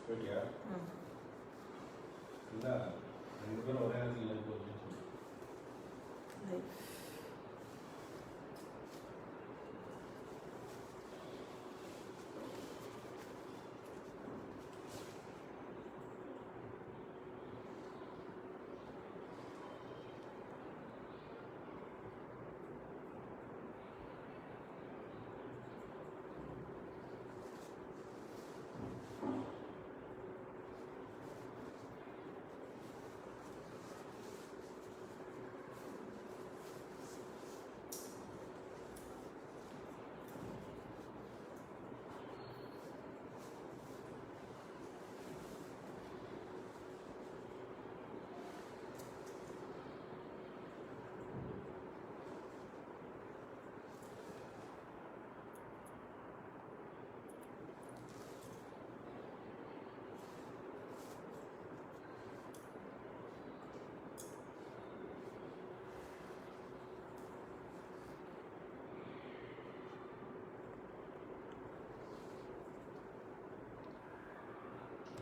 போயிட்டியா? இல்ல, ரெண்டு பேரும் ஒரே நேரத்தில் லைவ் போட்டு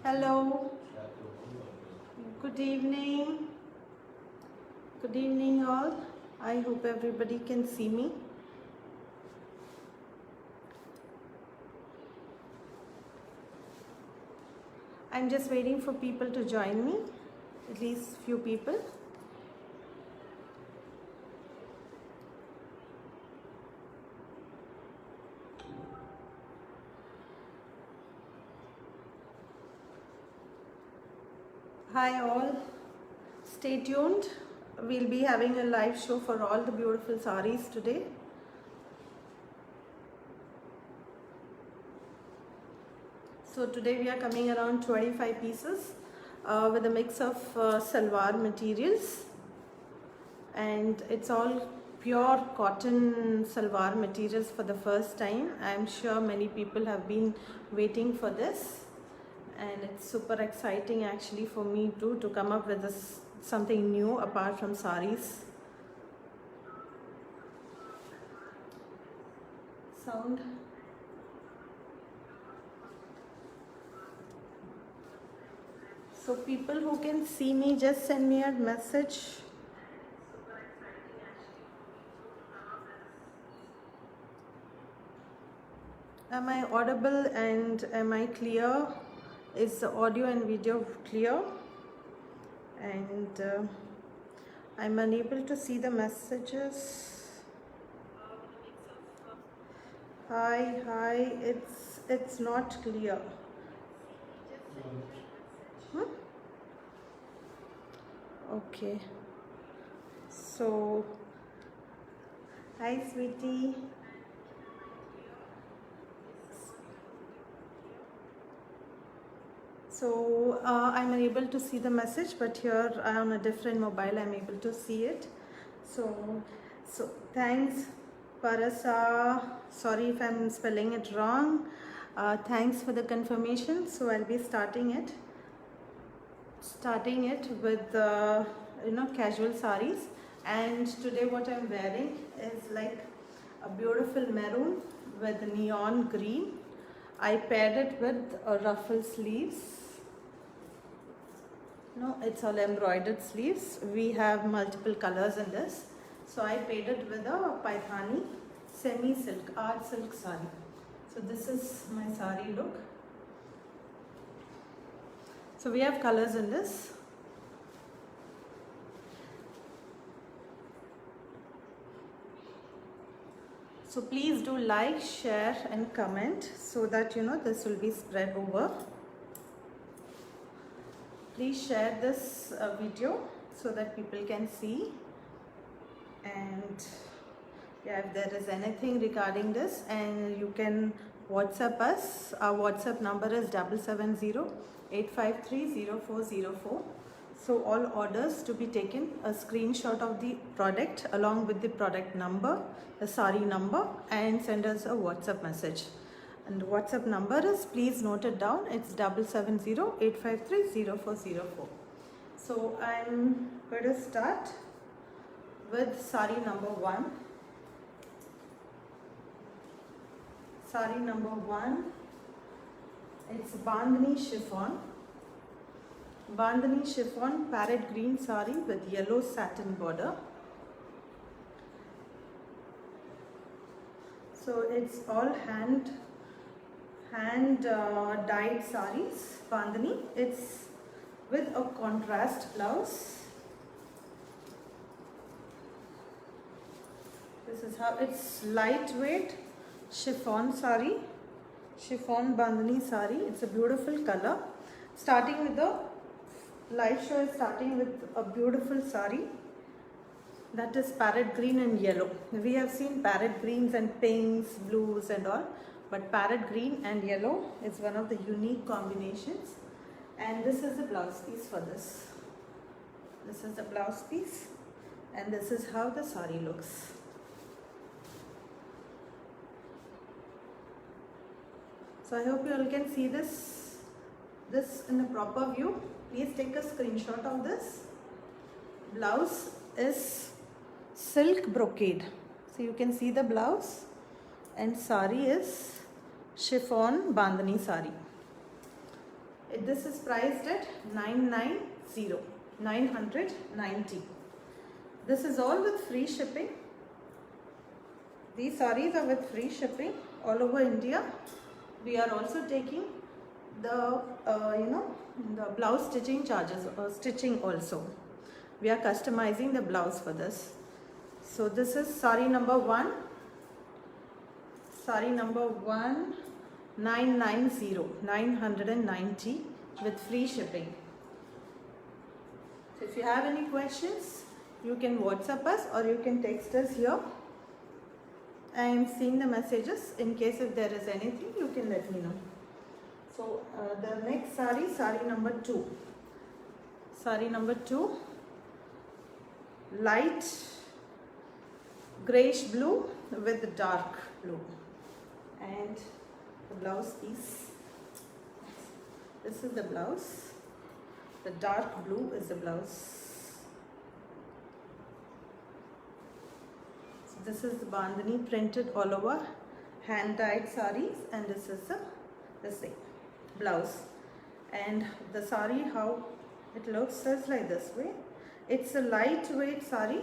Hello, good evening. Good evening all. I hope everybody can see me. I'm just waiting for people to join me, at least few people. Hi all, stay tuned. We'll be having a live show for all the beautiful sarees today. So today we are coming around 25 pieces with a mix of salwar materials, and it's all pure cotton salwar materials for the first time. I'm sure many people have been waiting for this, and it's super exciting actually for me too to come up with this something new apart from saris. Sound. So people who can see me, just send me a message. Am I audible and am I clear? Is the audio and video clear? And I'm unable to see the messages. Hi, it's not clear. Okay. So, hi sweetie. So I'm unable to see the message, but here on a different mobile I'm able to see it. So thanks Parasa, sorry if I'm spelling it wrong. Thanks for the confirmation. So I'll be starting it with casual saris, and today what I'm wearing is like a beautiful maroon with neon green. I paired it with ruffle sleeves. No, it's all embroidered sleeves. We have multiple colors in this. So I paired it with a Paithani semi-silk, art silk sari. So this is my sari look. So we have colors in this. So please do like, share and comment so that this will be spread over. Please share this video so that people can see, and yeah, if there is anything regarding this, and you can WhatsApp us. Our WhatsApp number is 770-853-0404. So all orders to be taken, a screenshot of the product along with the product number, the sari number, and send us a WhatsApp message. And the WhatsApp number is, please note it down, it's 770-853-0404. So I'm going to start with sari number 1. Sari number 1 It's Bandhani chiffon. Bandhani chiffon parrot green sari with yellow satin border. So it's all hand dyed saris, Bandhani. It's with a contrast blouse. This is how it's lightweight chiffon sari, chiffon Bandhani sari. It's a beautiful color. Starting with the live show is starting with a beautiful sari. That is parrot green and yellow. We have seen parrot greens and pinks, blues and all. But parrot green and yellow is one of the unique combinations. And this is the blouse piece for this. This is the blouse piece. And this is how the sari looks. So I hope you all can see this in a proper view. Please take a screenshot of this. Blouse is silk brocade. So you can see the blouse, and sari is chiffon Bandhani sari. This is priced at 990. This is all with free shipping. These saris are with free shipping all over India. We are also taking the the blouse stitching charges or stitching also. We are customizing the blouse for this. So this is sari number 1. Sari number 1, 990 with free shipping. So if you have any questions, you can WhatsApp us or you can text us here. I am seeing the messages. In case if there is anything, you can let me know. So the next sari, sari number 2. Sari number 2, light greyish blue with dark blue. And the blouse piece. This is the blouse. The dark blue is the blouse. So this is the Bandhani printed all over hand dyed saris, and this is the blouse. And the sari, how it looks is like this way. It's a lightweight sari,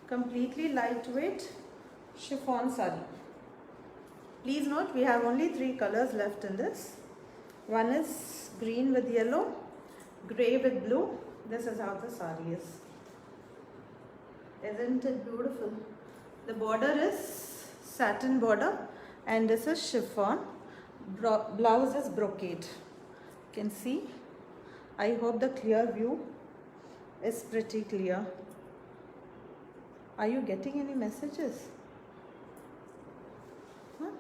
completely lightweight chiffon sari. Please note, we have only 3 colors left in this. One is green with yellow, grey with blue. This is how the sari is. Isn't it beautiful? The border is satin border, and this is chiffon. Blouse is brocade. You can see. I hope the clear view is pretty clear. Are you getting any messages? Huh?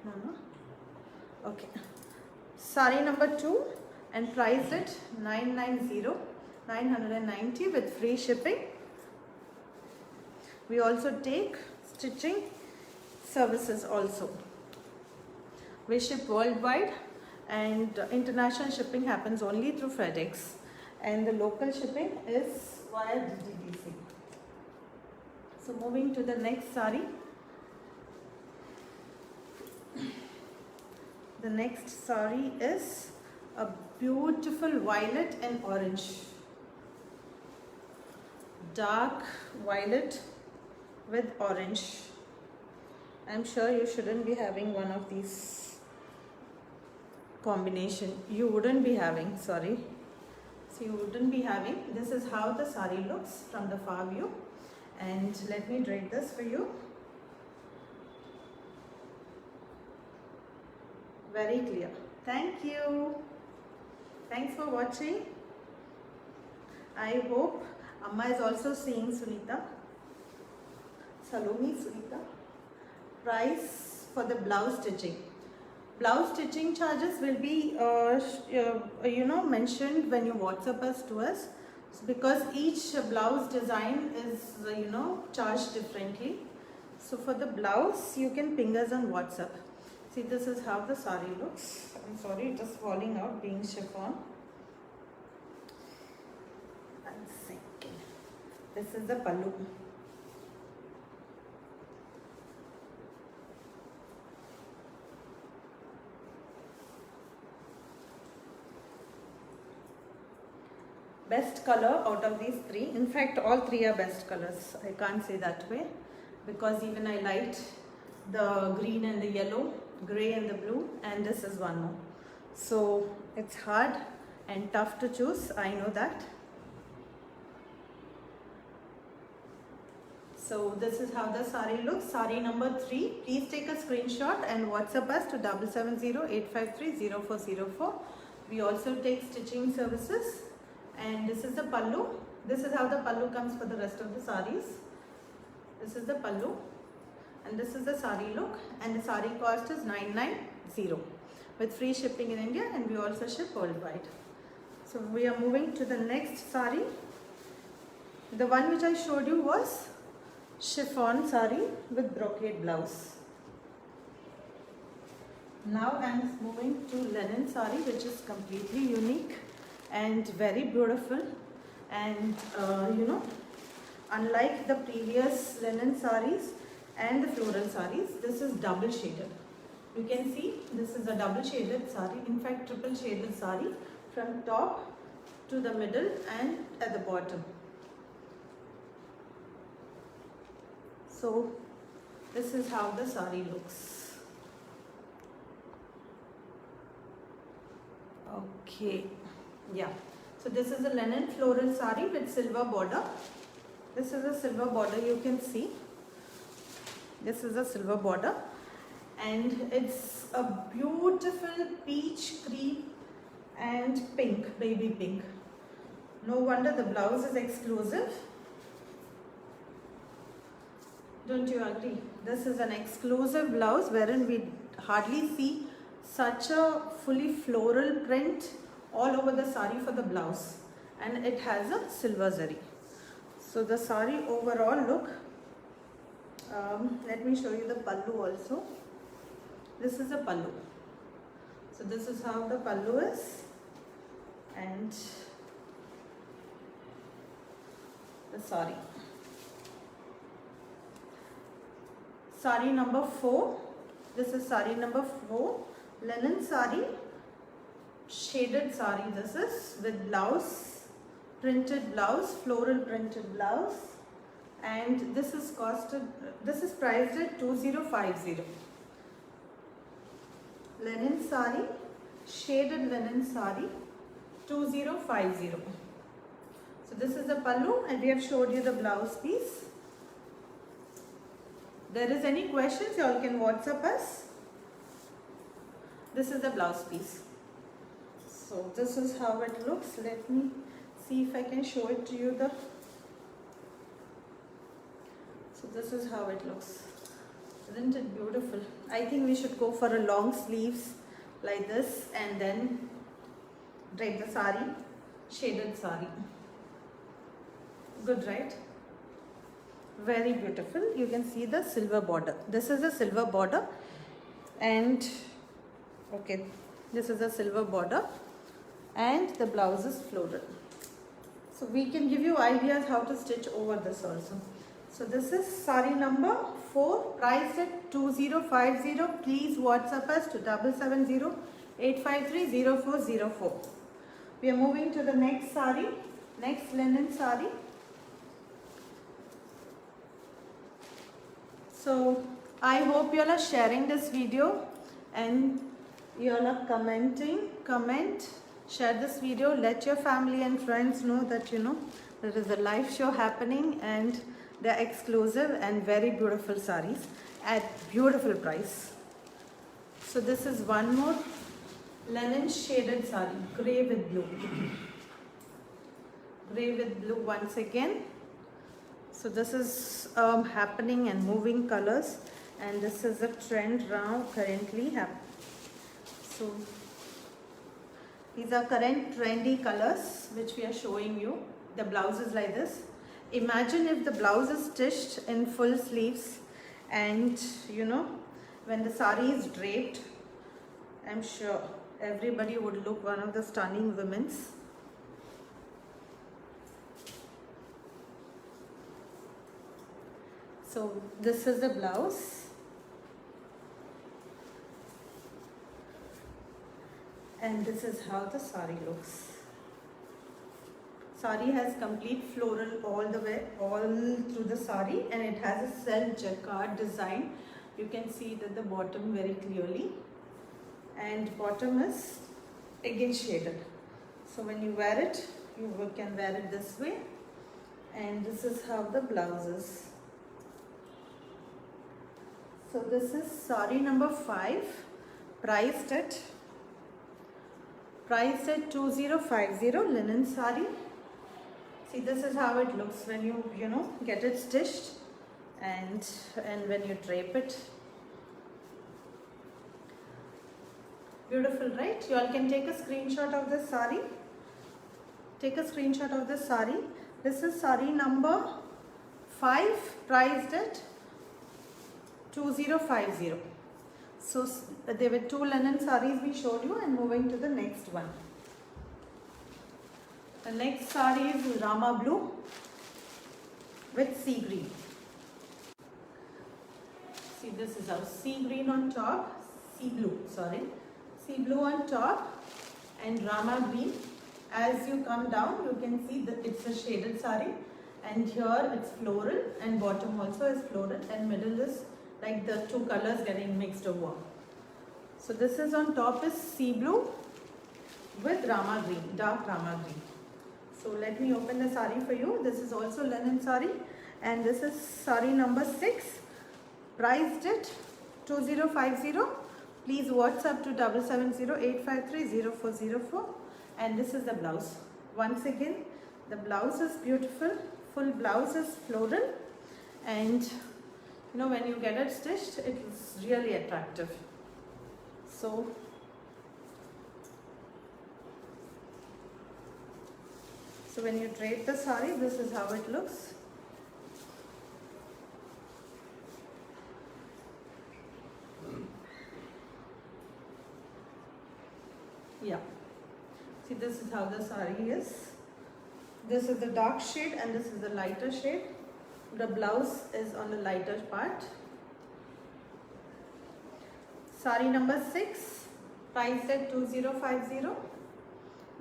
No. Okay. Sari number 2 and priced at 990 with free shipping. We also take stitching services also. We ship worldwide, and international shipping happens only through FedEx, and the local shipping is via DTDC. So moving to the next sari. The next sari is a beautiful violet and orange. Dark violet with orange. I'm sure you shouldn't be having one of these combination. You wouldn't be having, sorry. So you wouldn't be having. This is how the sari looks from the far view. And let me drape this for you. Very clear. Thank you. Thanks for watching. I hope Amma is also seeing Sunita. Saloni Sunita. Price for the blouse stitching. Blouse stitching charges will be mentioned when you WhatsApp us to us, because each blouse design is charged differently. So for the blouse you can ping us on WhatsApp. See, this is how the sari looks. I'm sorry, it is falling out being chiffon. 1 second. This is the pallu. best color out of these three. In fact, all three are best colors. I can't say that way because even I liked the green and the yellow, grey and the blue, and this is one more. So it's hard and tough to choose, I know that. So this is how the sari looks. Sari number 3. Please take a screenshot and WhatsApp us to 7708530404. We also take stitching services. And this is the pallu. This is how the pallu comes for the rest of the saris. This is the pallu. And this is the sari look. And the sari cost is 990 with free shipping in India, and we also ship worldwide. So we are moving to the next sari. The one which I showed you was chiffon sari with brocade blouse. Now I am moving to linen sari, which is completely unique and very beautiful. And unlike the previous linen saris and the floral saris, this is double shaded. You can see this is a double shaded sari, in fact triple shaded sari, from top to the middle and at the bottom. So this is how the sari looks. Okay, yeah. So this is a linen floral sari with silver border. This is a silver border, you can see. This is a silver border, and it's a beautiful peach, cream and pink, baby pink. No wonder the blouse is exclusive. Don't you agree? This is an exclusive blouse wherein we hardly see such a fully floral print all over the sari for the blouse, and it has a silver zari. So the sari overall look, let me show you the pallu also. This is a pallu. So this is how the pallu is, and the sari. Sari number 4. This is sari number 4. Linen sari, shaded sari. This is with blouse, printed blouse, floral printed blouse, and this is priced at 2050. Linen sari, shaded linen sari, 2050. So this is the pallu, and we have showed you the blouse piece. There is any questions, you all can WhatsApp us. This is the blouse piece. So this is how it looks. Let me see if I can show it to you. So this is how it looks. Isn't it beautiful? I think we should go for a long sleeves like this and then drape the sari, shaded sari. Good, right? Very beautiful. You can see the silver border. This is a silver border, and okay, this is a silver border, and the blouse is floral. So we can give you ideas how to stitch over this also. So this is sari number 4, priced at 2050. Please WhatsApp us to 7708530404. We are moving to the next sari, next linen sari. So I hope you all are sharing this video and you all are commenting. Share this video, let your family and friends know that there is a live show happening, and they're exclusive and very beautiful saris at beautiful price. So this is one more linen shaded sari, grey with blue. Grey with blue once again. So this is happening and moving colors, and this is a trend now currently happening. So these are current trendy colors which we are showing you. The blouse is like this. Imagine if the blouse is stitched in full sleeves, and when the sari is draped, I'm sure everybody would look one of the stunning women's. So this is the blouse, and this is how the sari looks. Sari has complete floral all the way, all through the sari, and it has a self jacquard design. You can see it at the bottom very clearly, and bottom is again shaded. So when you wear it, you can wear it this way, and this is how the blouse is. So this is sari number 5, priced at 2050, linen sari. See, this is how it looks when you get it stitched, and when you drape it. Beautiful, right? You all can take a screenshot of this sari. Take a screenshot of this sari. This is sari number 5, priced at 2050. So there were 2 linen saris we showed you, and moving to the next one. The next sari is Rama blue with sea green. See, this is our sea green on top, sea blue on top, and Rama green. As you come down, you can see that it's a shaded sari, and here it's floral, and bottom also is floral, and middle is like the 2 colors getting mixed over. So this is on top is sea blue with Rama green, dark Rama green. So let me open the sari for you. This is also linen sari, and this is sari number 6, priced at 2050. Please WhatsApp to 7708530404, and this is the blouse. Once again, the blouse is beautiful. Full blouse is floral, and when you get it stitched, it is really attractive. So when you drape the sari, this is how it looks. Yeah. See, this is how the sari is. This is the dark shade, and this is the lighter shade. The blouse is on the lighter part. Sari number 6, priced at 2050,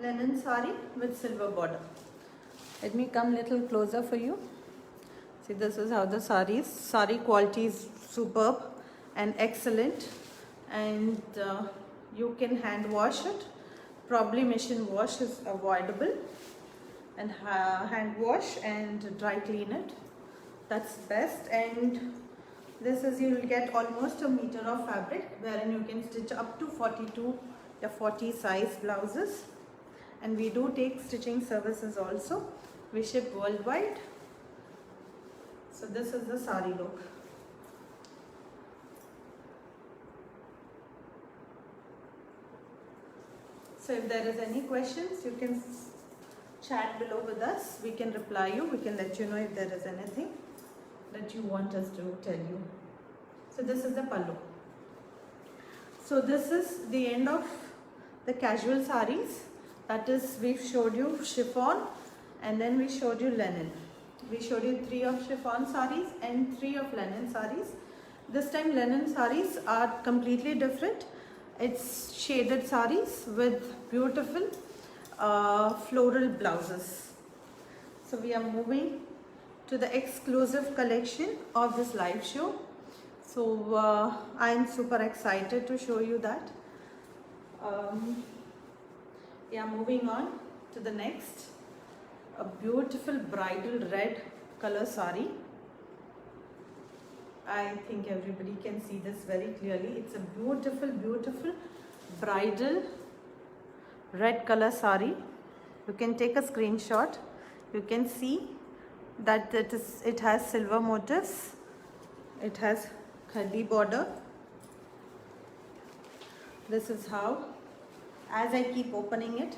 linen sari with silver border. Let me come little closer for you. See, this is how the sari is. Sari quality is superb and excellent, and you can hand wash it. Probably machine wash is avoidable, and hand wash and dry clean it. That's best. And this is, you will get almost a meter of fabric, wherein you can stitch up to 42 or 40 size blouses, and we do take stitching services also. We ship worldwide. So this is the sari look. So if there is any questions, you can chat below with us. We can reply you. We can let you know if there is anything that you want us to tell you. So this is the pallu. So this is the end of the casual saris. That is, we showed you chiffon, and then we showed you linen. We showed you 3 of chiffon saris and 3 of linen saris. This time linen saris are completely different. It's shaded saris with beautiful floral blouses. So we are moving to the exclusive collection of this live show. So I am super excited to show you that. Yeah, moving on to the next. A beautiful bridal red color sari. I think everybody can see this very clearly. It's a beautiful, beautiful bridal red color sari. You can take a screenshot. You can see that it has silver motifs. It has khadi border. This is how, as I keep opening it,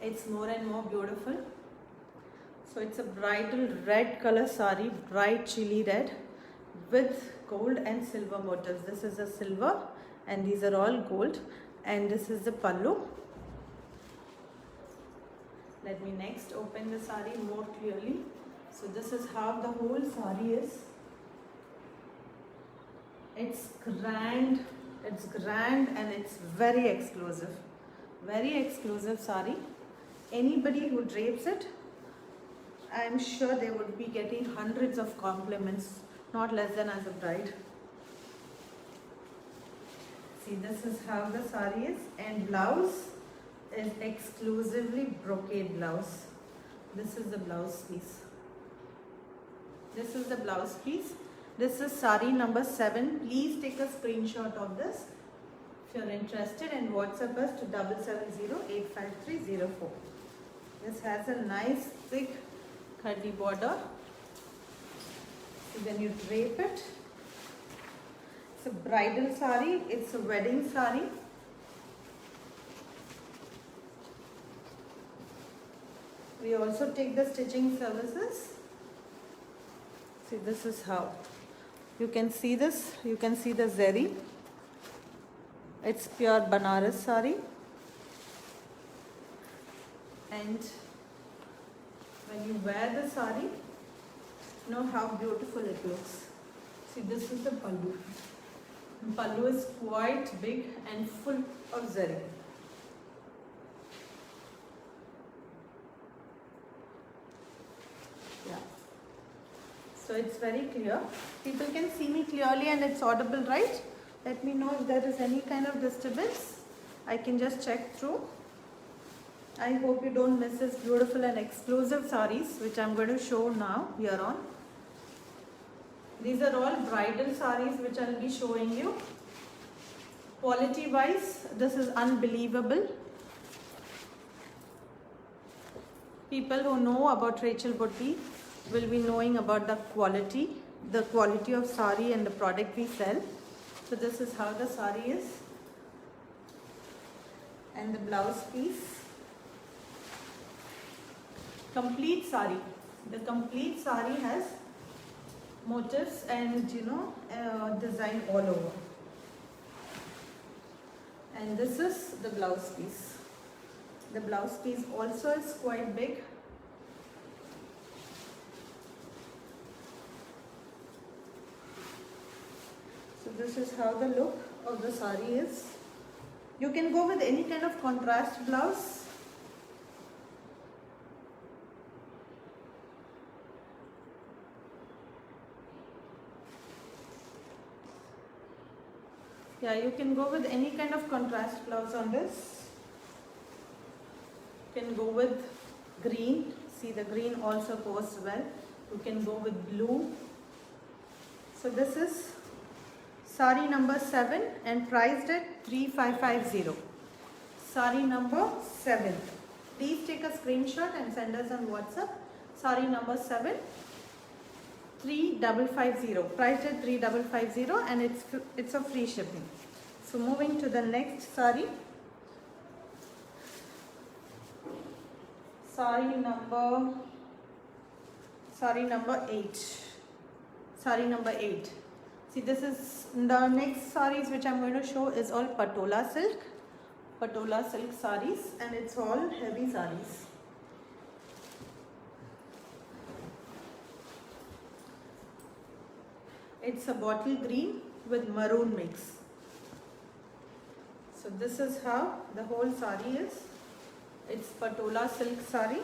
it's more and more beautiful. So it's a bridal red color sari, bright chili red with gold and silver motifs. This is a silver and these are all gold, and this is the pallu. Let me next open the sari more clearly. So this is how the whole sari is. It's grand and it's very exclusive. Very exclusive sari. Anybody who drapes it I'm sure they would be getting hundreds of compliments, not less than as a bride. See, this is how the sari is, and blouse is exclusively brocade blouse. This is the blouse piece. This is the blouse piece. This is sari number 7. Please take a screenshot of this if you're interested and WhatsApp us to 77085304. This has a nice thick khadi border. So when you drape it, it's a bridal sari, it's a wedding sari. We also take the stitching services. See, this is how. You can see this, you can see the zeri. It's pure Banaras sari. And when you wear the sari, you know how beautiful it looks. See, this is the pallu. The pallu is quite big and full of zari. Yeah. So it's very clear. People can see me clearly and it's audible, right? Let me know if there is any kind of disturbance. I can just check through. I hope you don't miss this beautiful and exclusive saris which I'm going to show now here on. These are all bridal saris which I'll be showing you. Quality wise, this is unbelievable. People who know about Rachel Boutique will be knowing about the quality of sari and the product we sell. So this is how the sari is, and the blouse piece. Complete sari. The complete sari has motifs and design all over. And this is the blouse piece. The blouse piece also is quite big. So this is how the look of the sari is. You can go with any kind of contrast blouse. Yeah, you can go with any kind of contrast blouse on this. You can go with green. See, the green also goes well. You can go with blue. So this is sari number 7 and priced at 3550. Sari number 7. Please take a screenshot and send us on WhatsApp. Sari number 7, 3550. Priced at 3550 and it's a free shipping. So moving to the next sari. Sari number 8. Sari number 8. See, this is the next saris which I'm going to show is all patola silk saris, and it's all heavy saris. It's a bottle green with maroon mix. So this is how the whole sari is. It's patola silk sari.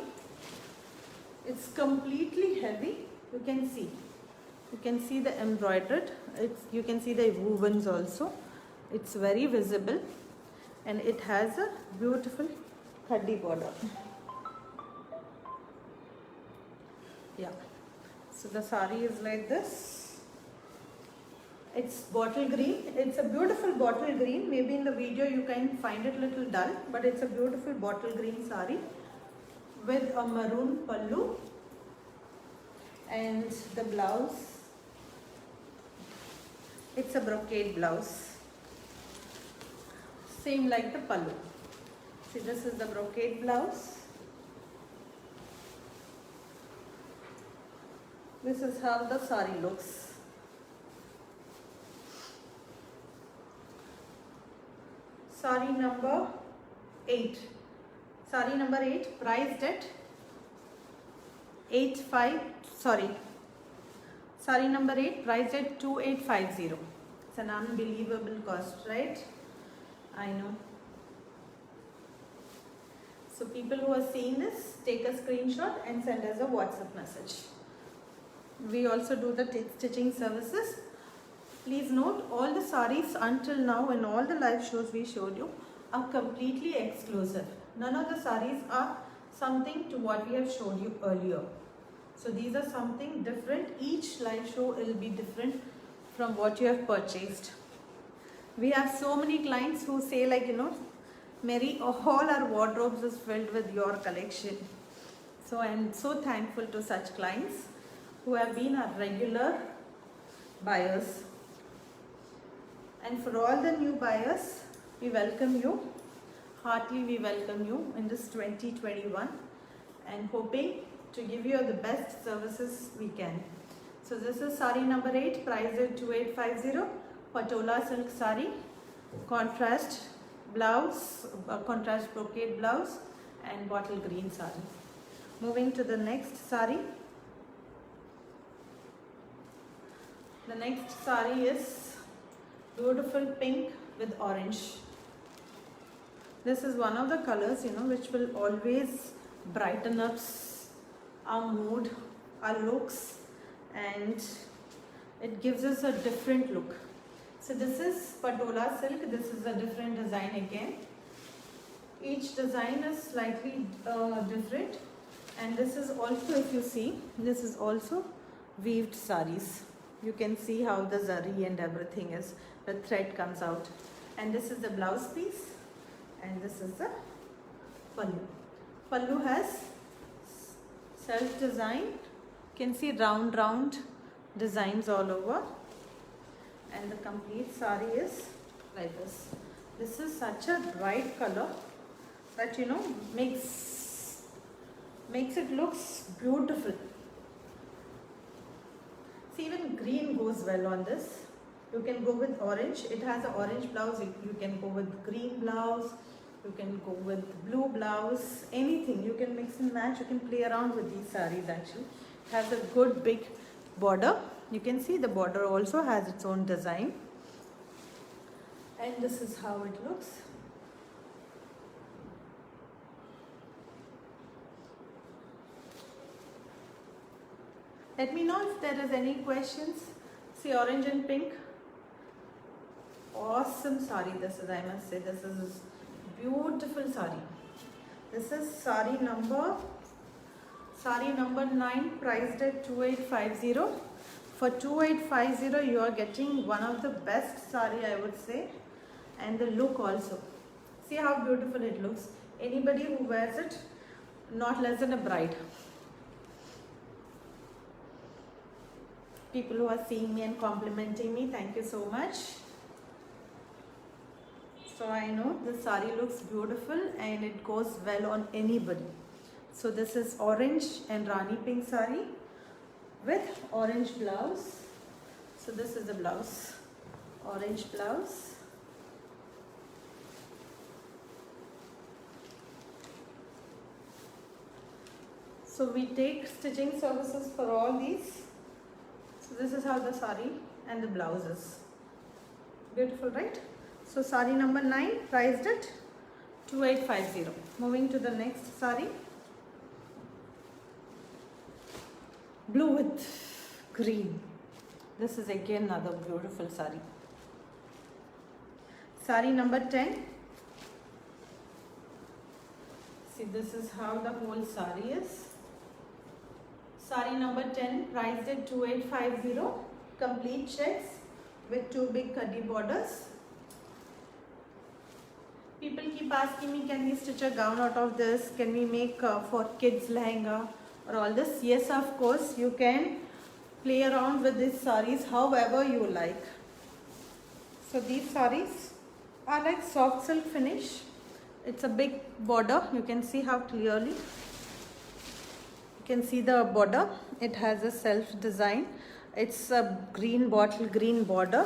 It's completely heavy. You can see the embroidered. You can see the wovens also. It's very visible, and it has a beautiful khadi border. Yeah. So the sari is like this. It's bottle green. It's a beautiful bottle green. Maybe in the video you can find it a little dull, but it's a beautiful bottle green sari with a maroon pallu, and the blouse. It's a brocade blouse. Same like the pallu. See, this is the brocade blouse. This is how the sari looks. Sari number 8. Sari number 8 priced at Sari number 8 priced at 2850. It's an unbelievable cost, right? I know. So people who are seeing this, take a screenshot and send us a WhatsApp message. We also do the stitching services. Please note, all the sarees until now in all the live shows we showed you are completely exclusive. None of the sarees are something to what we have showed you earlier. So these are something different. Each live show will be different from what you have purchased. We have so many clients who say, like, you know, Mary, all our wardrobes is filled with your collection. So I am so thankful to such clients who have been our regular buyers. And for all the new buyers, we welcome you. Heartily we welcome you in this 2021 and hoping to give you the best services we can. So this is sari number 8, price at 2850, Patola silk sari, contrast blouse, contrast brocade blouse and bottle green sari. Moving to the next sari. The next sari is beautiful pink with orange. This is one of the colors, you know, which will always brighten up our mood, our looks, and it gives us a different look. So this is Patola silk. This is a different design again. Each design is slightly different, and this is also, if you see, this is also weaved saris. You can see how the zari and everything is, the thread comes out. And this is the blouse piece, and this is the pallu. Pallu has self-designed, you can see round designs all over, and the complete sari is like this. This is such a bright color that, you know, makes it looks beautiful. See, even green goes well on this. You can go with orange. It has an orange blouse. You can go with green blouse. You can go with blue blouse. Anything. You can mix and match. You can play around with these saris actually. It has a good big border. You can see the border also has its own design. And this is how it looks. Let me know if there is any questions. See, orange and pink. Awesome sari this is, I must say. This is beautiful sari. This is sari number 9, priced at 2850. For 2850 you are getting one of the best sari, I would say, and the look also. See how beautiful it looks. Anybody who wears it, not less than a bride. People who are seeing me and complimenting me, thank you so much. So I know the sari looks beautiful and it goes well on anybody. So this is orange and Rani pink sari with orange blouse. So this is the blouse, orange blouse. So we take stitching services for all these. So this is how the sari and the blouse is. Beautiful, right? So sari number 9, priced at 2850. Moving to the next sari. Blue with green. This is again another beautiful sari. Sari number 10. See, this is how the whole sari is. Sari number 10, priced at 2850. Complete checks with 2 big kaddi borders. People keep asking me, can we stitch a gown out of this? Can we make for kids lehenga or all this? Yes, of course, you can play around with these saris however you like. So these saris are like soft silk finish. It's a big border. You can see how clearly. You can see the border. It has a self design. It's a green bottle green border.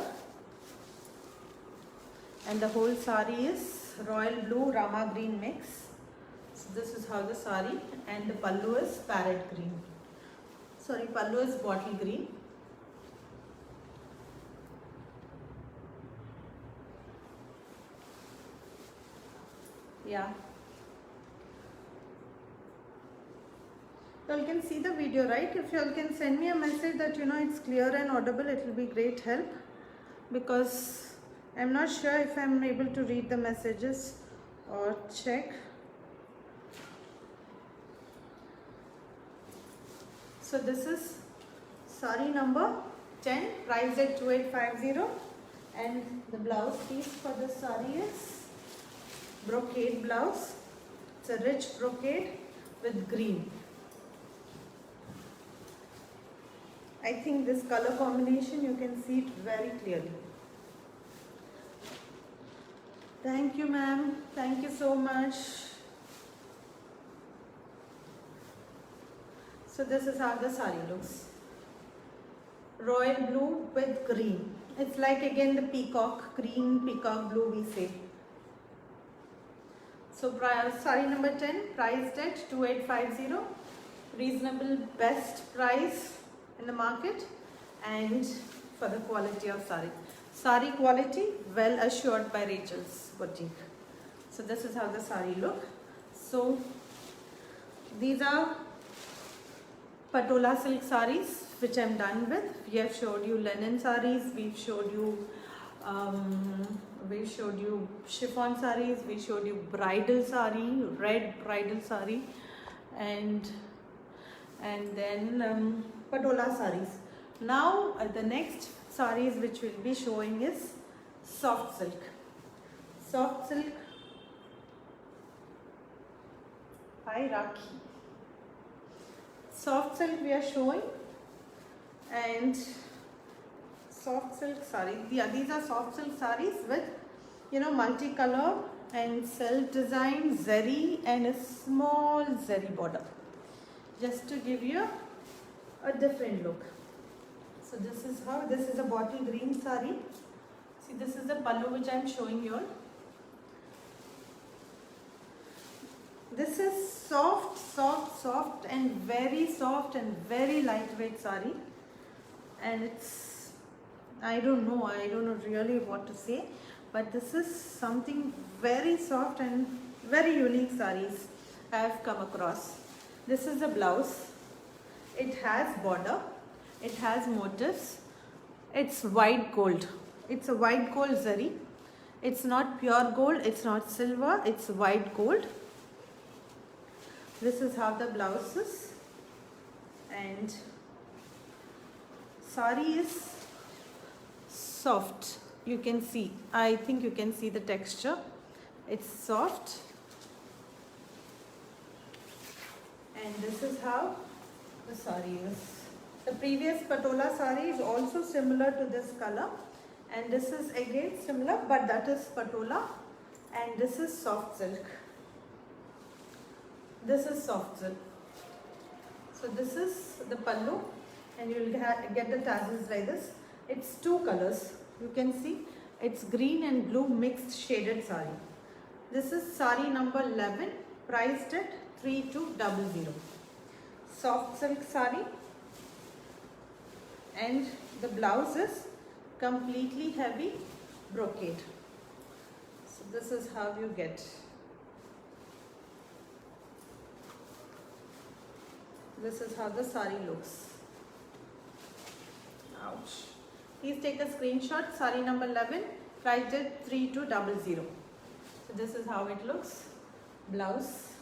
And the whole sari is royal blue rama green mix. So this is how the sari, and the pallu is parrot green. Sorry, pallu is bottle green. Yeah. You all can see the video, right? If you all can send me a message that it's clear and audible, it will be great help, because I'm not sure if I'm able to read the messages or check. So this is sari number 10, priced at 2850, and the blouse piece for the sari is brocade blouse. It's a rich brocade with green. I think this color combination, you can see it very clearly. Thank you, ma'am. Thank you so much. So this is how the sari looks. Royal blue with green. It's like again the peacock, green peacock blue we say. So sari number 10, priced at 2850. Reasonable, best price in the market, and for the quality of sari. Sari quality well assured by Rachel's boutique. So this is how the sari look. So these are patola silk saris which I'm done with. We have showed you linen saris, we've showed you chiffon saris, we showed you bridal sari, red bridal sari, and then patola saris. Now the next saris which we'll be showing is soft silk. Soft silk. Hi Rakhi. Soft silk we are showing, and soft silk saris. Yeah, these are soft silk saris with multicolor and self design zari and a small zari border, just to give you a different look. So this is how, this is a bottle green sari. See, this is the pallu which I am showing you all. This is soft and very soft and very lightweight sari, and it's, I don't know really what to say, but this is something very soft and very unique saris I have come across. This is the blouse. It has border, it has motifs, it's white gold. It's a white gold zari. It's not pure gold, it's not silver, it's white gold. This is how the blouse is, and sari is soft. You can see, I think you can see the texture. It's soft, and this is how the sari is. The previous patola sari is also similar to this color, and this is again similar, but that is patola, and this is soft silk. This is soft silk. So this is the pallu, and you will get the tassels like this. It's two colors. You can see it's green and blue mixed shaded sari. This is sari number 11, priced at 3200. Soft silk sari, and the blouse is completely heavy brocade. So this is how you get. This is how the sari looks. Ouch. Please take a screenshot. Sari number 11, priced at 3200. So this is how it looks. Blouse,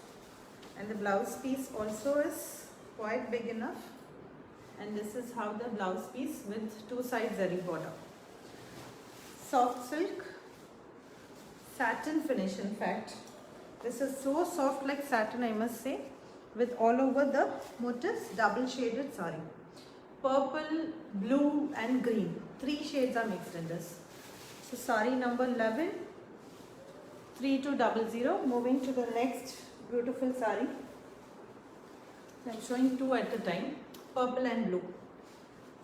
and the blouse piece also is quite big enough. And this is how the blouse piece with two sides zari border. Soft silk, satin finish. In fact, this is so soft like satin, I must say, with all over the motifs, double shaded sari. Purple, blue and green. 3 shades are mixed in this. So sari number 11, 3200. Moving to the next beautiful sari. I am showing 2 at a time. Purple and blue.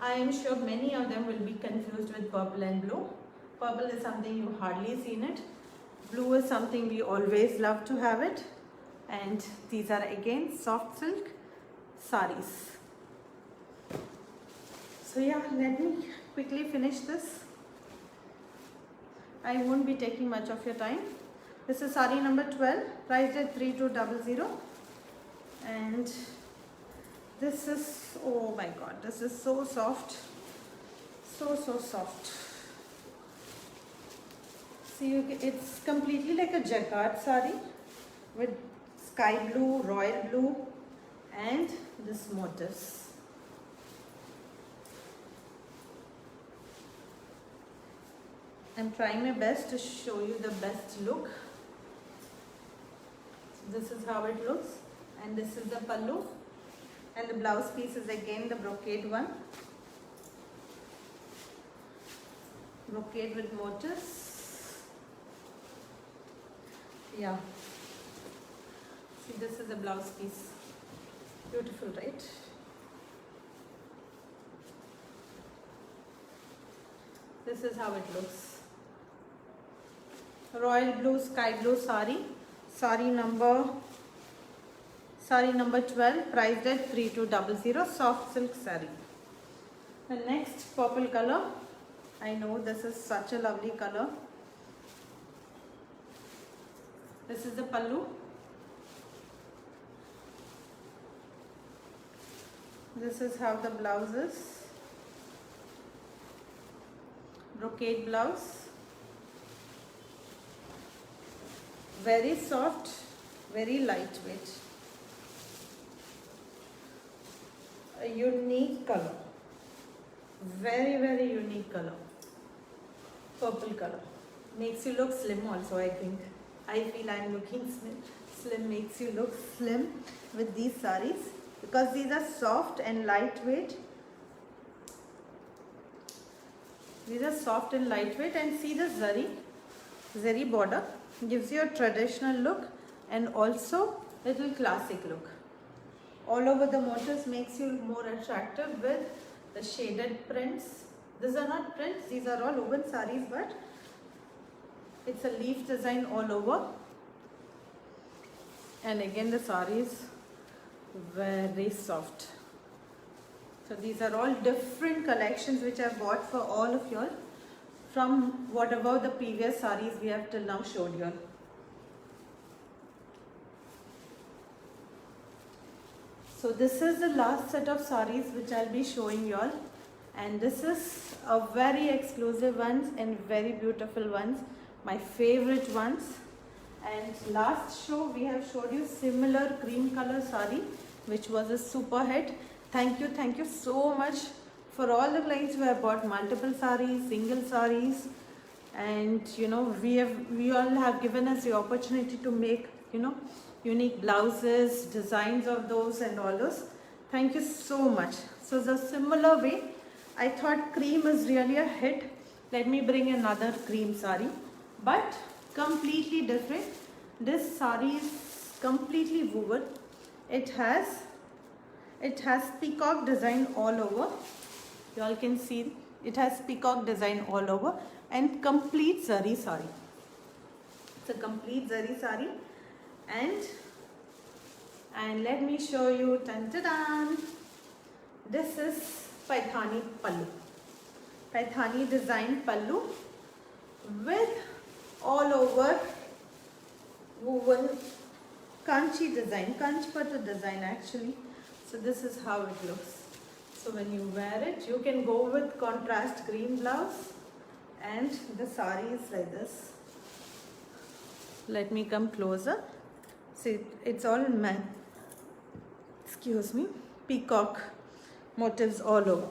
I am sure many of them will be confused with purple and blue. Purple is something you hardly seen it. Blue is something we always love to have it. And these are again soft silk saris. So yeah, let me quickly finish this. I won't be taking much of your time. This is sari number 12, priced at 3200. And This is, oh my god, this is so soft. So soft. See, it's completely like a jacquard sari with sky blue, royal blue and this motifs. I'm trying my best to show you the best look. So this is how it looks, and this is the pallu, and the blouse piece is again the brocade one. Brocade with motifs. Yeah. See, this is the blouse piece. Beautiful, right? This is how it looks. Royal blue, sky blue sari. Sari number 12, priced at 3200, soft silk sari. The next purple color. I know this is such a lovely color. This is the pallu. This is how the blouse is. Brocade blouse. Very soft, very lightweight. A unique color. Very unique color. Purple color. Makes you look slim also, I think. I feel I'm looking slim. Makes you look slim with these saris. Because these are soft and lightweight. These are soft and lightweight, and see the zari border gives you a traditional look and also little classic look. All over the motifs makes you more attractive with the shaded prints. These are not prints, these are all woven saris, but it's a leaf design all over. And again the sari is very soft. So these are all different collections which I bought for all of you all from whatever the previous saris we have till now showed you all. So this is the last set of saris which I'll be showing you all, and this is a very exclusive ones and very beautiful ones, my favorite ones. And last show we have showed you similar cream color sari which was a super hit. Thank you so much for all the clients who have bought multiple saris, single saris, and you know we all have given us the opportunity to make unique blouses, designs of those and all those. Thank you so much. So the similar way, I thought cream is really a hit. Let me bring another cream sari, but completely different. This sari is completely woven. It has peacock design all over. You all can see it has peacock design all over, and complete zari sari. It's a complete zari sari, and let me show you. Tan-ta-dan! This is Paithani pallu. Paithani design pallu with all over woven kanchi design, kanchipattu design actually. So this is how it looks. So when you wear it, you can go with contrast green blouse, and the sari is like this. Let me come closer. See, it's all peacock motifs all over.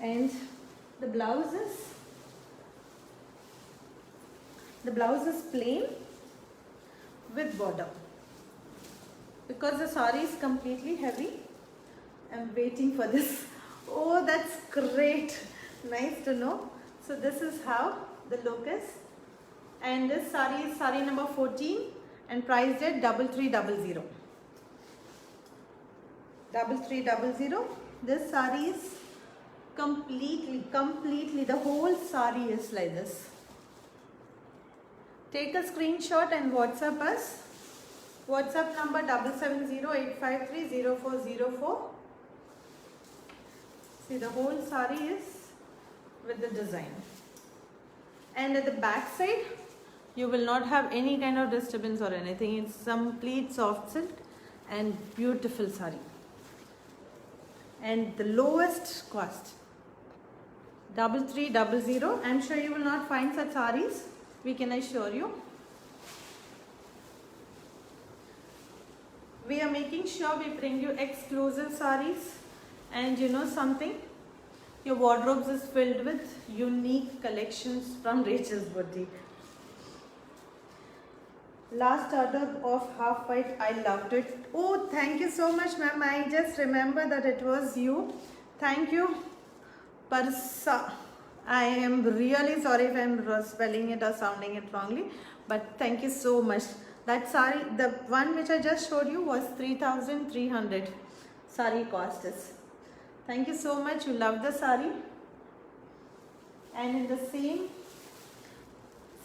And the blouse is plain with border. Because the sari is completely heavy, I'm waiting for this. Oh, that's great. Nice to know. So this is how the look is. And this sari is sari number 14 and priced at 3300. 3300. This sari is completely, the whole sari is like this. Take a screenshot and WhatsApp us. WhatsApp number 7708530404. See, the whole sari is with the design. And at the back side, you will not have any kind of disturbance or anything. It's complete soft silk and beautiful sari. and the lowest cost 3300. I'm sure you will not find such sarees, we can assure you. We are making sure we bring you exclusive sarees, and you know something, your wardrobes is filled with unique collections from Rachel's Boutique. Last order of half white, I loved it. Oh, thank you so much, ma'am. I just remember that it was you. Thank you, Parsa. I am really sorry if I am spelling it or sounding it wrongly, but thank you so much. That sari, the one which I just showed you, was 3,300 sari cost is. Thank you so much. You love the sari. And in the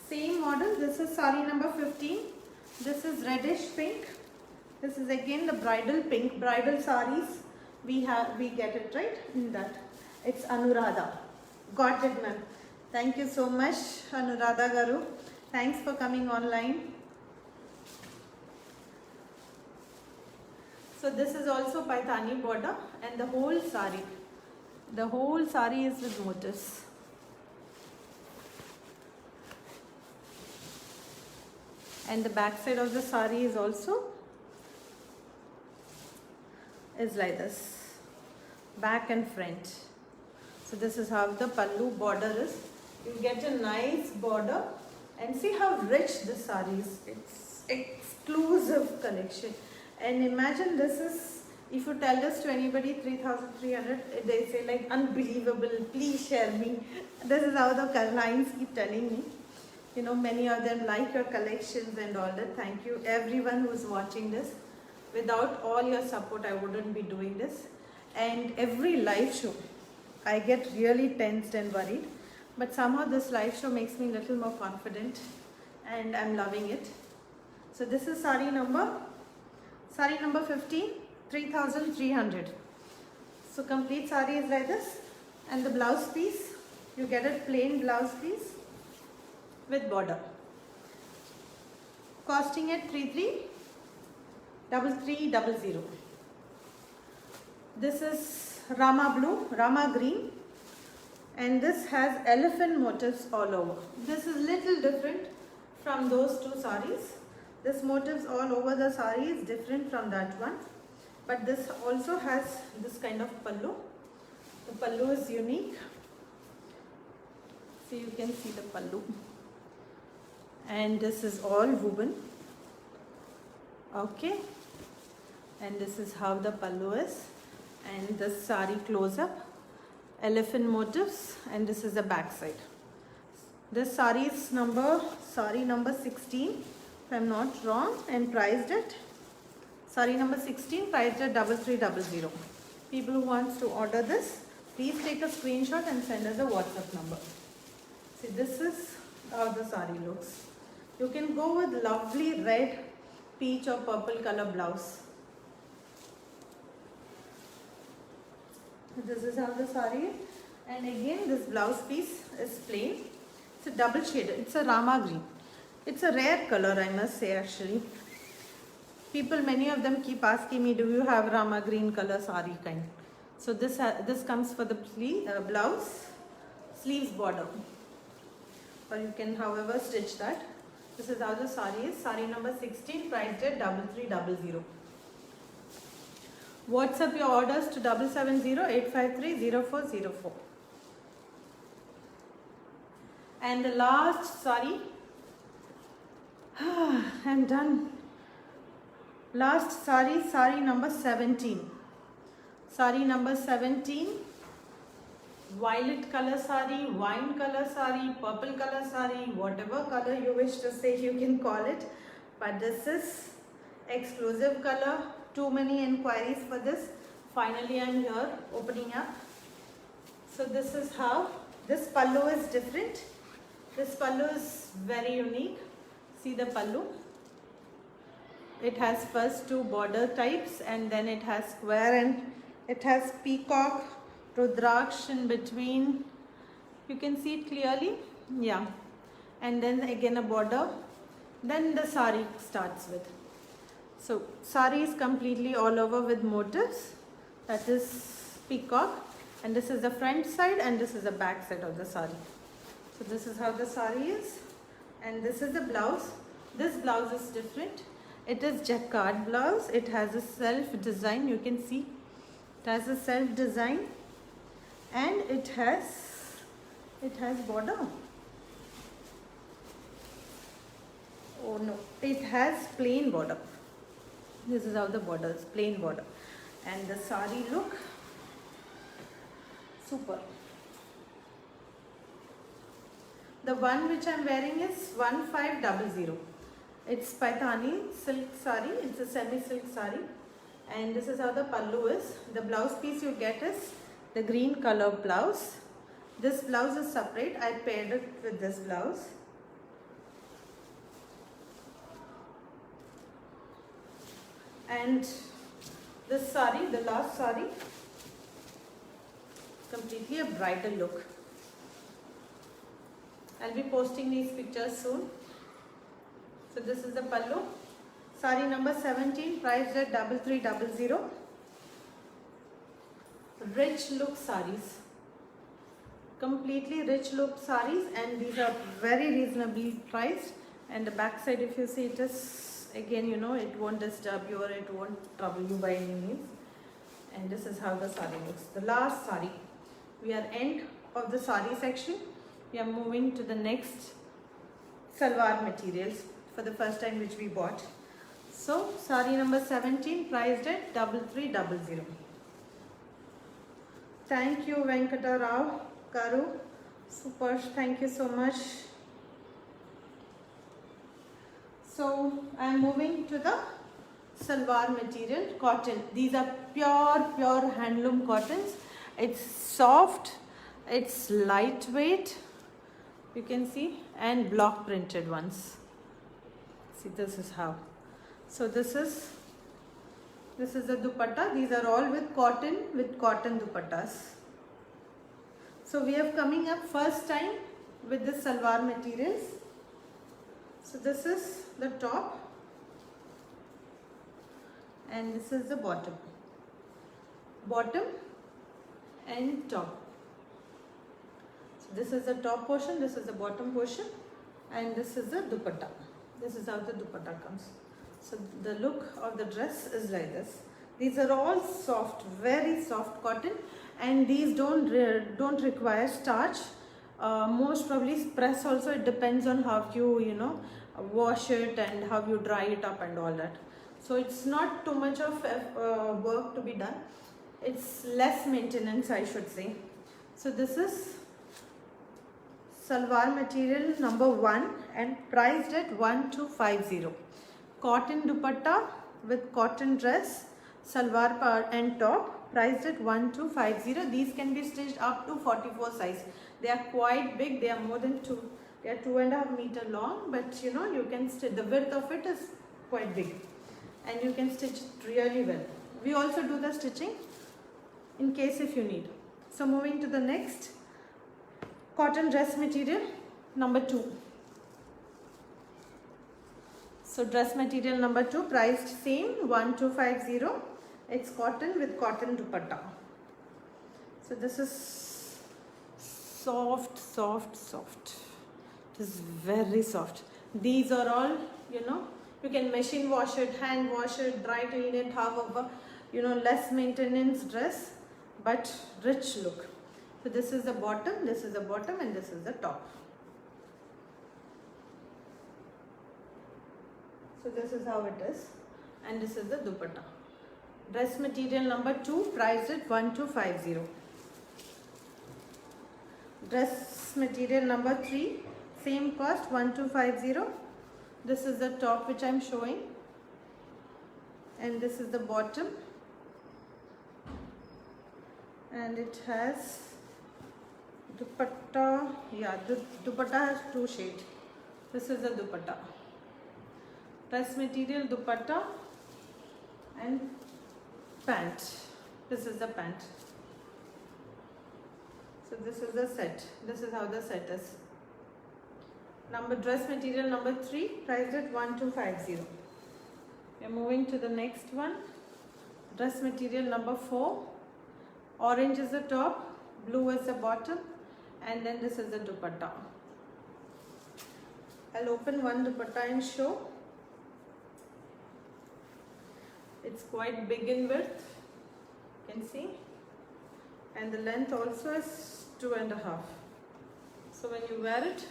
same model, this is sari number 15. This is reddish pink. This is again the bridal pink. Bridal saris, we get it right in that. It's Anuradha. Got it, ma'am. Thank you so much, Anuradha Garu. Thanks for coming online. So this is also Paithani border, and the whole sari is with motifs. And the back side of the sari is also like this, back and front. So this is how the pallu border is. You get a nice border, and see how rich this sari is. It's exclusive collection. And imagine, this is, if you tell this to anybody, 3,300, they say like, unbelievable, please share me. This is how the clients keep telling me. You know, many of them like your collections and all that. Thank you everyone who is watching this. Without all your support, I wouldn't be doing this. And every live show, I get really tensed and worried. But somehow this live show makes me a little more confident, and I'm loving it. So this is sari number 15, 3,300. So complete sari is like this. And the blouse piece, you get a plain blouse piece with border, costing at 33,300. This is Rama blue, Rama green, and this has elephant motifs all over. This is little different from those two saris. This motifs all over the sari is different from that one, but this also has this kind of pallu. The pallu is unique. So you can see the pallu. And this is all woven. Okay. And this is how the pallu is. And the sari close up. Elephant motifs. And this is the back side. This sari is number 16, if I am not wrong, and priced at sari number 16, priced at 3300. People who wants to order this, please take a screenshot and send us a WhatsApp number. See, this is how the sari looks. You can go with lovely red, peach or purple color blouse. This is how the sari is. And again, this blouse piece is plain. It's a double shaded. It's a Rama green. It's a rare color, I must say, actually. People, many of them keep asking me, do you have Rama green color sari kind? So this comes for the blouse, sleeves border. Or you can, however, stitch that. This is how the sari is. Sari number 16, priced at 3300. WhatsApp your orders to 770-853-0404. And the last sari, I'm done. Last sari, sari number 17. Sari number 17, violet color sari, wine color sari, purple color sari, whatever color you wish to say, you can call it. But this is exclusive color. Too many inquiries for this. Finally, I'm here opening up. So this is how this pallu is different. This pallu is very unique. See the pallu. It has first two border types, and then it has square, and it has peacock, rudraksh in between. You can see it clearly. Yeah. And then again a border. Then the sari starts with. So sari is completely all over with motifs. That is peacock, and this is the front side and this is the back side of the sari. So this is how the sari is, and this is the blouse. This blouse is different. It is jacquard blouse. It has a self design. You can see it has a self design, and it has border. Oh no, it has plain border. This is how the border is, plain border, and the sari look super. The one which I am wearing is 1500. It's Paithani silk sari. It's a semi silk sari, and this is how the pallu is. The blouse piece you get is the green color blouse. This blouse is separate. I paired it with this blouse. And this sari, the last sari, completely a bridal look. I'll be posting these pictures soon. So this is the pallu. Sari number 17, priced at 3300. Rich look saris. Completely rich look saris, and these are very reasonably priced. And the back side, if you see, it is, again, you know, it won't disturb you or it won't trouble you by any means. And this is how the sari looks. The last sari. We are end of the sari section. We are moving to the next salwar materials for the first time which we bought. So sari number 17, priced at 3300. Thank you, Venkata Rao Karu. Super, thank you so much. So I am moving to the salwar material, cotton. These are pure handloom cottons. It's soft, it's lightweight, you can see, and block printed ones. See, this is how. So this is the dupatta. These are all with cotton dupattas. So we are coming up first time with the salwar materials. So this is the top, and this is the bottom and top. So this is the top portion, this is the bottom portion, and this is the dupatta. This is how the dupatta comes. So the look of the dress is like this. These are all soft, very soft cotton, and these don't require starch. Most probably press also. It depends on how you wash it and how you dry it up and all that. So it's not too much of work to be done. It's less maintenance, I should say. So this is salwar material number 1 and priced at 1250. Cotton dupatta with cotton dress, salwar part and top, priced at 1250. These can be stitched up to 44 size. They are quite big. They are more than 2. They are 2.5 meter long, but you can stitch. The width of it is quite big, and you can stitch it really well. We also do the stitching in case if you need. So moving to the next, cotton dress material number 2. So dress material number 2, priced same 1250. It's cotton with cotton dupatta. So this is soft. It is very soft. These are all, you can machine wash it, hand wash it, dry clean it, however, less maintenance dress, but rich look. So this is the bottom, and this is the top. So this is how it is, and this is the dupatta. Dress material number 2, priced at 1250. Dress material number 3, same cost 1250. This is the top which I am showing, and this is the bottom, and it has dupatta. Yeah, the dupatta has 2 shades. This is the dupatta. Dress material, dupatta, and pant. This is the pant. So this is the set. This is how the set is. Dress material number 3, priced at 1250. We are moving to the next one. Dress material number 4, Orange is the top, blue is the bottom, and then this is the dupatta. I'll open one dupatta and show. It's quite big in width, you can see, and the length also is 2.5. So when you wear it,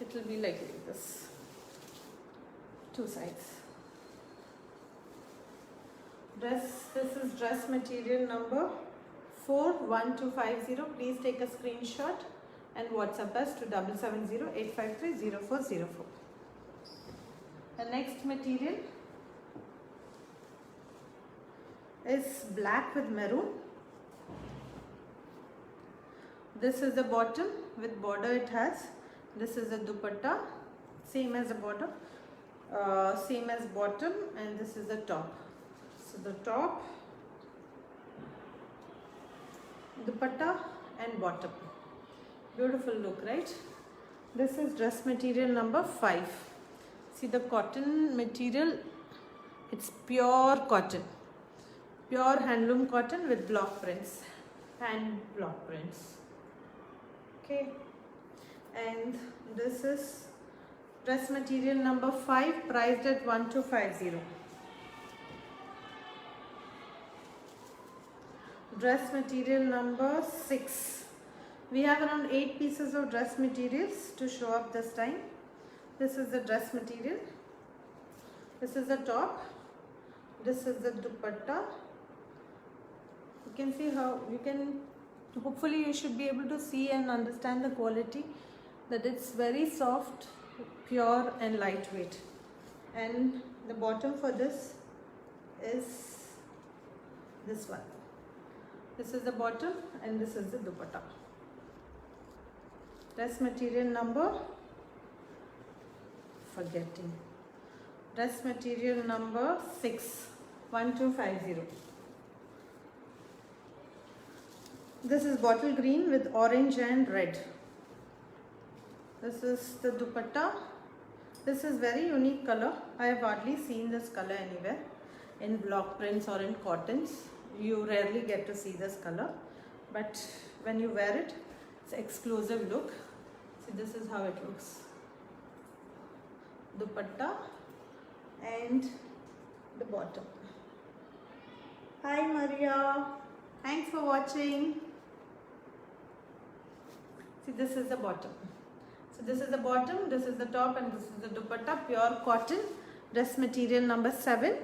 it will be like this, two sides. This is dress material number 41250. Please take a screenshot and WhatsApp us to 7708530404. The next material is black with maroon. This is the bottom with border it has. This is the dupatta, same as the border, same as bottom, and this is the top. So the top, dupatta and bottom. Beautiful look, right? This is dress material number 5. See the cotton material, it's pure cotton. Pure handloom cotton with block prints, hand block prints. Okay, and this is dress material number 5, priced at 1250. Dress material number 6. We have around 8 pieces of dress materials to show up this time. This is the dress material. This is the top. This is the dupatta. You can see how you can, hopefully you should be able to see and understand the quality, that it's very soft, pure and lightweight. And the bottom for this is this one. This is the bottom and this is the dupatta. Dress material number, dress material number 6, 1250. This is bottle green with orange and red. This is the dupatta. This is very unique color. I have hardly seen this color anywhere in block prints or in cottons. You rarely get to see this color, but when you wear it, it's an exclusive look. See, this is how it looks. Dupatta and the bottom. Hi Maria, thanks for watching. See, this is the bottom. So this is the bottom, this is the top, and this is the dupatta, pure cotton, dress material number 7,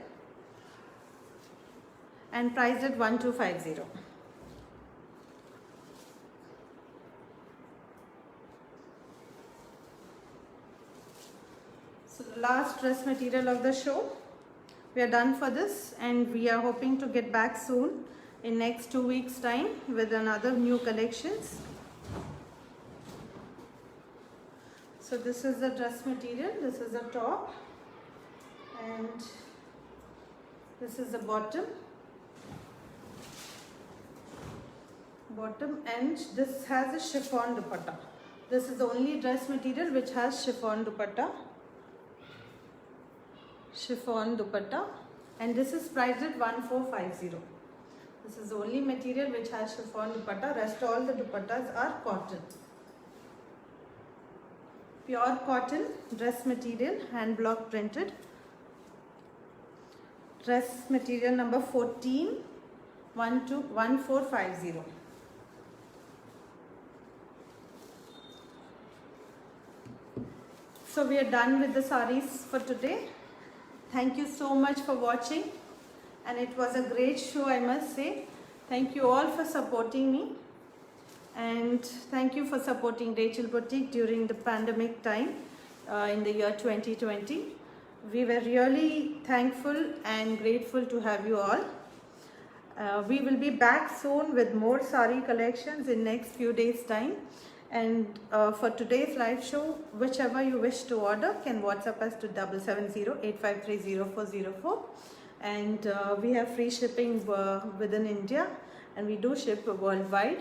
and priced at 1250. So the last dress material of the show. We are done for this, and we are hoping to get back soon in next 2 weeks time with another new collections. So this is the dress material, this is the top, and this is the bottom, and this has a chiffon dupatta. This is the only dress material which has chiffon dupatta, and this is priced at 1450. This is the only material which has chiffon dupatta. Rest all the dupattas are cotton. Pure cotton dress material, hand block printed. Dress material number 14, 1450. So we are done with the sarees for today. Thank you so much for watching, and it was a great show, I must say. Thank you all for supporting me, and thank you for supporting Rachel Boutique during the pandemic time in the year 2020. We were really thankful and grateful to have you all. We will be back soon with more saree collections in next few days time. And for today's live show, whichever you wish to order can WhatsApp us to 7708530404. And we have free shipping within India, and we do ship worldwide.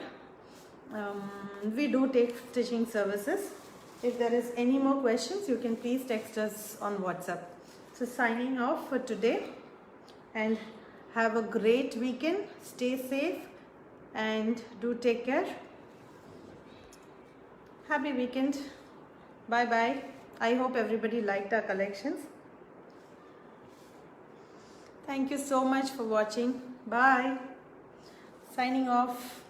We do take stitching services. If there is any more questions, you can please text us on WhatsApp. So signing off for today, and have a great weekend. Stay safe, and do take care. Happy weekend. Bye bye. I hope everybody liked our collections. Thank you so much for watching. Bye. Signing off.